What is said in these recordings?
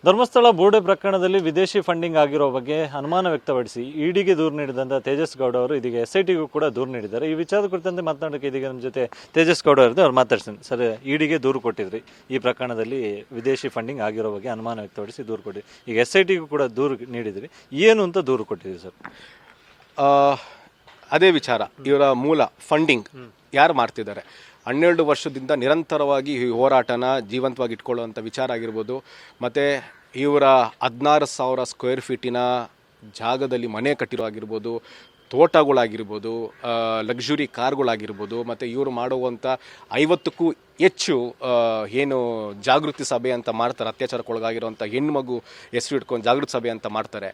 ಧರ್ಮಸ್ಥಳ ಬೋರ್ಡೆ ಪ್ರಕರಣದಲ್ಲಿ ವಿದೇಶಿ ಫಂಡಿಂಗ್ ಆಗಿರೋ ಬಗ್ಗೆ ಅನುಮಾನ ವ್ಯಕ್ತಪಡಿಸಿ ಇಡಿಗೆ ದೂರು ನೀಡಿದಂಥ ತೇಜಸ್ ಗೌಡ ಅವರು ಇದೀಗ SITಗೂ ಕೂಡ ದೂರು ನೀಡಿದ್ದಾರೆ. ಈ ವಿಚಾರದ ಕುರಿತಂತೆ ಮಾತನಾಡೋಕ್ಕೆ ಇದೀಗ ನಮ್ಮ ಜೊತೆ ತೇಜಸ್ ಗೌಡ ಅವರಿದ್ದು, ಅವ್ರು ಮಾತಾಡ್ತೀನಿ. ಸರ್, ಇಡಿಗೆ ದೂರು ಕೊಟ್ಟಿದ್ರಿ, ಈ ಪ್ರಕರಣದಲ್ಲಿ ವಿದೇಶಿ ಫಂಡಿಂಗ್ ಆಗಿರೋ ಬಗ್ಗೆ ಅನುಮಾನ ವ್ಯಕ್ತಪಡಿಸಿ ದೂರು ಕೊಟ್ಟಿದ್ರಿ. ಈಗ SITಗೂ ಕೂಡ ದೂರು ನೀಡಿದ್ರಿ, ಏನು ಅಂತ ದೂರು ಕೊಟ್ಟಿದ್ರಿ ಸರ್? ಅದೇ ವಿಚಾರ, ಇವರ ಮೂಲ ಫಂಡಿಂಗ್ ಯಾರು ಮಾಡ್ತಿದ್ದಾರೆ, 12 ವರ್ಷದಿಂದ ನಿರಂತರವಾಗಿ ಈ ಹೋರಾಟನ ಜೀವಂತವಾಗಿ ಇಟ್ಕೊಳ್ಳುವಂಥ ವಿಚಾರ ಆಗಿರ್ಬೋದು. ಮತ್ತು ಇವರ 16,000 ಸ್ಕ್ವೇರ್ ಫೀಟಿನ ಜಾಗದಲ್ಲಿ ಮನೆ ಕಟ್ಟಿರೋ ಆಗಿರ್ಬೋದು, ತೋಟಗಳಾಗಿರ್ಬೋದು, ಲಕ್ಸುರಿ ಕಾರ್ಗಳಾಗಿರ್ಬೋದು, ಮತ್ತು ಇವರು ಮಾಡುವಂಥ 50ಕ್ಕೂ ಹೆಚ್ಚು ಏನು ಜಾಗೃತಿ ಸಭೆ ಅಂತ ಮಾಡ್ತಾರೆ, ಅತ್ಯಾಚಾರಕ್ಕೊಳಗಾಗಿರುವಂಥ ಹೆಣ್ಮಗು ಹೆಸರು ಇಟ್ಕೊಂಡು ಜಾಗೃತಿ ಸಭೆ ಅಂತ ಮಾಡ್ತಾರೆ,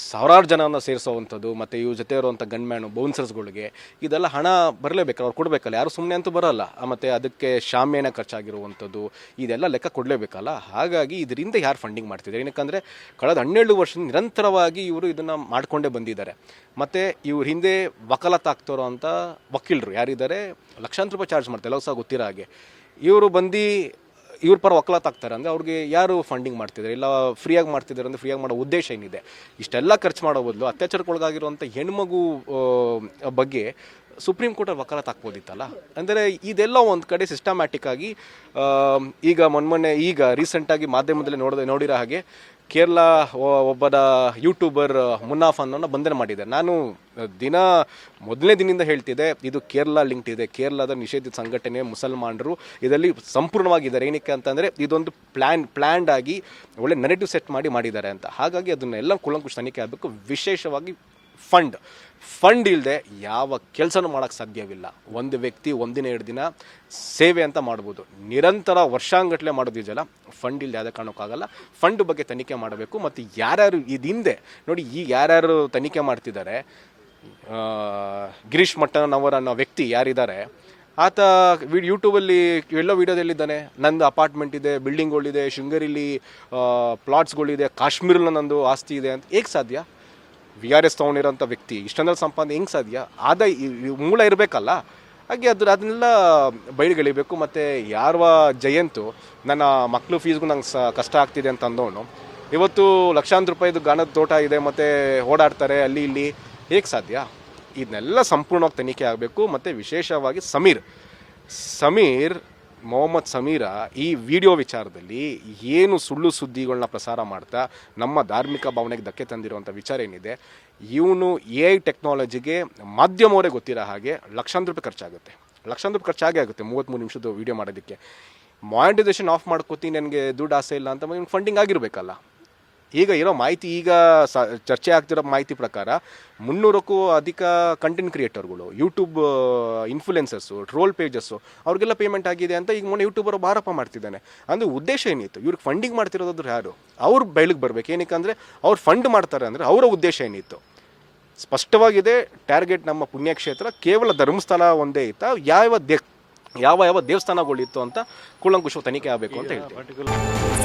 ಸಾವಿರಾರು ಜನವನ್ನು ಸೇರಿಸೋವಂಥದ್ದು, ಮತ್ತು ಇವ್ರ ಜೊತೆ ಇರುವಂಥ ಗನ್ಮ್ಯಾನು ಬೌನ್ಸರ್ಸ್ಗಳಿಗೆ ಇದೆಲ್ಲ ಹಣ ಬರಲೇಬೇಕಲ್ಲ, ಅವ್ರು ಕೊಡಬೇಕಲ್ಲ, ಯಾರು ಸುಮ್ಮನೆ ಅಂತೂ ಬರೋಲ್ಲ. ಮತ್ತು ಅದಕ್ಕೆ ಶಾಮ್ಯಾನ ಖರ್ಚಾಗಿರುವಂಥದ್ದು ಇದೆಲ್ಲ ಲೆಕ್ಕ ಕೊಡಲೇಬೇಕಲ್ಲ. ಹಾಗಾಗಿ ಇದರಿಂದ ಯಾರು ಫಂಡಿಂಗ್ ಮಾಡ್ತಿದ್ದಾರೆ, ಏನಕ್ಕಂದರೆ ಕಳೆದ 12 ವರ್ಷದಿಂದ ನಿರಂತರವಾಗಿ ಇವರು ಇದನ್ನು ಮಾಡಿಕೊಂಡೇ ಬಂದಿದ್ದಾರೆ. ಮತ್ತು ಇವ್ರ ಹಿಂದೆ ವಕಾಲತ್ತಾಗ್ತಿರೋ ಅಂಥ ವಕೀಲರು ಯಾರಿದ್ದಾರೆ, ಲಕ್ಷಾಂತರ ರೂಪಾಯಿ ಚಾರ್ಜ್ ಮಾಡ್ತಾರೆ, ಎಲ್ಲ ಸಹ ಗೊತ್ತಿರೋ ಹಾಗೆ. ಇವರು ಬಂದು ಇವ್ರ ಪರ ವಕಾಲತ್ತಾಗ್ತಾರೆ ಅಂದರೆ ಅವ್ರಿಗೆ ಯಾರು ಫಂಡಿಂಗ್ ಮಾಡ್ತಿದ್ದಾರೆ, ಇಲ್ಲ ಫ್ರೀಯಾಗಿ ಮಾಡ್ತಿದ್ದಾರೆ ಅಂದರೆ ಫ್ರೀಯಾಗಿ ಮಾಡೋ ಉದ್ದೇಶ ಏನಿದೆ? ಇಷ್ಟೆಲ್ಲ ಖರ್ಚು ಮಾಡೋ ಬದಲು ಅತ್ಯಾಚಾರಕ್ಕೊಳಗಾಗಿರುವಂಥ ಹೆಣ್ಮಗು ಬಗ್ಗೆ ಸುಪ್ರೀಂ ಕೋರ್ಟಲ್ಲಿ ವಕಾಲತ್ ಹಾಕ್ಬೋದಿತ್ತಲ್ಲ. ಅಂದರೆ ಇದೆಲ್ಲ ಒಂದು ಕಡೆ ಸಿಸ್ಟಮ್ಯಾಟಿಕ್ ಆಗಿ ಈಗ ಮೊನ್ನೆ ಈಗ ರೀಸೆಂಟಾಗಿ ಮಾಧ್ಯಮದಲ್ಲಿ ನೋಡಿರೋ ಹಾಗೆ ಕೇರಳ ಒಬ್ಬರ ಯೂಟ್ಯೂಬರ್ ಮುನ್ನಾಫ್ ಅನ್ನೋನ್ನ ಬಂಧನ ಮಾಡಿದ್ದಾರೆ. ನಾನು ಮೊದಲನೇ ದಿನದಿಂದ ಹೇಳ್ತಿದ್ದೆ, ಇದು ಕೇರಳ ಲಿಂಕ್ಡ್ ಇದೆ, ಕೇರಳದ ನಿಷೇಧಿತ ಸಂಘಟನೆ ಮುಸಲ್ಮಾನರು ಇದರಲ್ಲಿ ಸಂಪೂರ್ಣವಾಗಿದ್ದಾರೆ. ಏನಕ್ಕೆ ಅಂತಂದರೆ ಇದೊಂದು ಪ್ಲ್ಯಾಂಡ್ ಆಗಿ ಒಳ್ಳೆ ನೆರೆಟಿವ್ ಸೆಟ್ ಮಾಡಿದ್ದಾರೆ ಅಂತ. ಹಾಗಾಗಿ ಅದನ್ನೆಲ್ಲ ಕೂಲಂಕುಷ ತನಿಖೆ ಆಗಬೇಕು. ವಿಶೇಷವಾಗಿ ಫಂಡ್ ಇಲ್ಲದೆ ಯಾವ ಕೆಲಸನೂ ಮಾಡೋಕ್ಕೆ ಸಾಧ್ಯವಿಲ್ಲ. ಒಂದು ವ್ಯಕ್ತಿ ಒಂದಿನ 2 ದಿನ ಸೇವೆ ಅಂತ ಮಾಡ್ಬೋದು, ನಿರಂತರ ವರ್ಷಾಂಗಟ್ಟಲೆ ಮಾಡೋದು ಇದೆಯಲ್ಲ, ಫಂಡ್ ಇಲ್ಲದೆ ಯಾವುದೇ ಕಾರಣಕ್ಕಾಗಲ್ಲ. ಫಂಡ್ ಬಗ್ಗೆ ತನಿಖೆ ಮಾಡಬೇಕು. ಮತ್ತು ಯಾರ್ಯಾರು ಹಿಂದೆ ನೋಡಿ, ಈಗ ಯಾರ್ಯಾರು ತನಿಖೆ ಮಾಡ್ತಿದ್ದಾರೆ, ಗಿರೀಶ್ ಮಟ್ಟನವರ ಅನ್ನೋ ವ್ಯಕ್ತಿ ಯಾರಿದ್ದಾರೆ, ಆತ ಯೂಟ್ಯೂಬಲ್ಲಿ ಎಲ್ಲೋ ವೀಡಿಯೋದಲ್ಲಿದ್ದಾನೆ, ನಂದು ಅಪಾರ್ಟ್ಮೆಂಟ್ ಇದೆ, ಬಿಲ್ಡಿಂಗ್ಗಳಿದೆ, ಶೃಂಗೇರಿಲಿ ಪ್ಲಾಟ್ಸ್ಗಳಿದೆ, ಕಾಶ್ಮೀರಲ್ಲಿ ನಂದು ಆಸ್ತಿ ಇದೆ ಅಂತ ಹೇಗೆ ಸಾಧ್ಯ? VRS ತೊಗೊಂಡಿರೋಂಥ ವ್ಯಕ್ತಿ ಇಷ್ಟೊಂದೆಲ್ಲ ಸಂಪಾದನೆ ಹೆಂಗೆ ಸಾಧ್ಯ? ಮೂಲ ಇರಬೇಕಲ್ಲ. ಹಾಗೆ ಅದನ್ನೆಲ್ಲ ಬಯಲಿಗೆಳಿಬೇಕು. ಮತ್ತು ಯಾರ್ವ ಜಯಂತು ನನ್ನ ಮಕ್ಕಳು ಫೀಸ್ಗೂ ನಂಗೆ ಕಷ್ಟ ಆಗ್ತಿದೆ ಅಂತ ಅಂದವನು ಇವತ್ತು ಲಕ್ಷಾಂತರ ರೂಪಾಯಿದು ಗಾಣದ ತೋಟ ಇದೆ ಮತ್ತು ಓಡಾಡ್ತಾರೆ ಅಲ್ಲಿ ಇಲ್ಲಿ, ಹೇಗೆ ಸಾಧ್ಯ? ಇದನ್ನೆಲ್ಲ ಸಂಪೂರ್ಣವಾಗಿ ತನಿಖೆ ಆಗಬೇಕು. ಮತ್ತು ವಿಶೇಷವಾಗಿ ಮೊಹಮ್ಮದ್ ಸಮೀರ ಈ ವಿಡಿಯೋ ವಿಚಾರದಲ್ಲಿ ಏನು ಸುಳ್ಳು ಸುದ್ದಿಗಳನ್ನ ಪ್ರಸಾರ ಮಾಡ್ತಾ ನಮ್ಮ ಧಾರ್ಮಿಕ ಭಾವನೆಗೆ ಧಕ್ಕೆ ತಂದಿರುವಂಥ ವಿಚಾರ ಏನಿದೆ, ಇವನು AI ಟೆಕ್ನಾಲಜಿಗೆ ಮಾಧ್ಯಮವರೇ ಗೊತ್ತಿರೋ ಹಾಗೆ ಲಕ್ಷಾಂತರ ರೂಪಾಯಿ ಖರ್ಚಾಗುತ್ತೆ. ಲಕ್ಷಾಂತರ ರೂಪಾಯಿ ಖರ್ಚಾಗೇ ಆಗುತ್ತೆ 33 ನಿಮಿಷದ ವಿಡಿಯೋ ಮಾಡೋದಕ್ಕೆ. ಮಾನಿಟೈಸೇಷನ್ ಆಫ್ ಮಾಡ್ಕೋತೀನಿ, ನನಗೆ ದುಡ್ಡು ಆಸೆ ಇಲ್ಲ ಅಂತ ಫಂಡಿಂಗ್ ಆಗಿರಬೇಕಲ್ಲ. ಈಗ ಇರೋ ಮಾಹಿತಿ, ಈಗ ಚರ್ಚೆ ಆಗ್ತಿರೋ ಮಾಹಿತಿ ಪ್ರಕಾರ 300ಕ್ಕೂ ಅಧಿಕ ಕಂಟೆಂಟ್ ಕ್ರಿಯೇಟರ್ಗಳು, ಯೂಟ್ಯೂಬ್ ಇನ್ಫ್ಲುಯೆನ್ಸರ್ಸು, ಟ್ರೋಲ್ ಪೇಜಸ್ಸು ಅವ್ರಿಗೆಲ್ಲ ಪೇಮೆಂಟ್ ಆಗಿದೆ ಅಂತ ಈಗ ಮೊನ್ನೆ ಯೂಟ್ಯೂಬರ್ ಆರೋಪ ಮಾಡ್ತಿದ್ದಾನೆ. ಅಂದರೆ ಉದ್ದೇಶ ಏನಿತ್ತು? ಇವ್ರಿಗೆ ಫಂಡಿಂಗ್ ಮಾಡ್ತಿರೋದಾದ್ರು ಯಾರು? ಅವ್ರು ಬಯಲಿಗೆ ಬರಬೇಕು. ಏನಕ್ಕಂದರೆ ಅವ್ರು ಫಂಡ್ ಮಾಡ್ತಾರೆ ಅಂದರೆ ಅವರ ಉದ್ದೇಶ ಏನಿತ್ತು? ಸ್ಪಷ್ಟವಾಗಿದೆ. ಟಾರ್ಗೆಟ್ ನಮ್ಮ ಪುಣ್ಯಕ್ಷೇತ್ರ, ಕೇವಲ ಧರ್ಮಸ್ಥಳ ಒಂದೇ ಇತ್ತ, ಯಾವ ದೇವಸ್ಥಾನಗಳಿತ್ತು ಅಂತ ಕೂಲಂಕುಷ ತನಿಖೆ ಆಗಬೇಕು ಅಂತ ಹೇಳ್ತೀವಿ.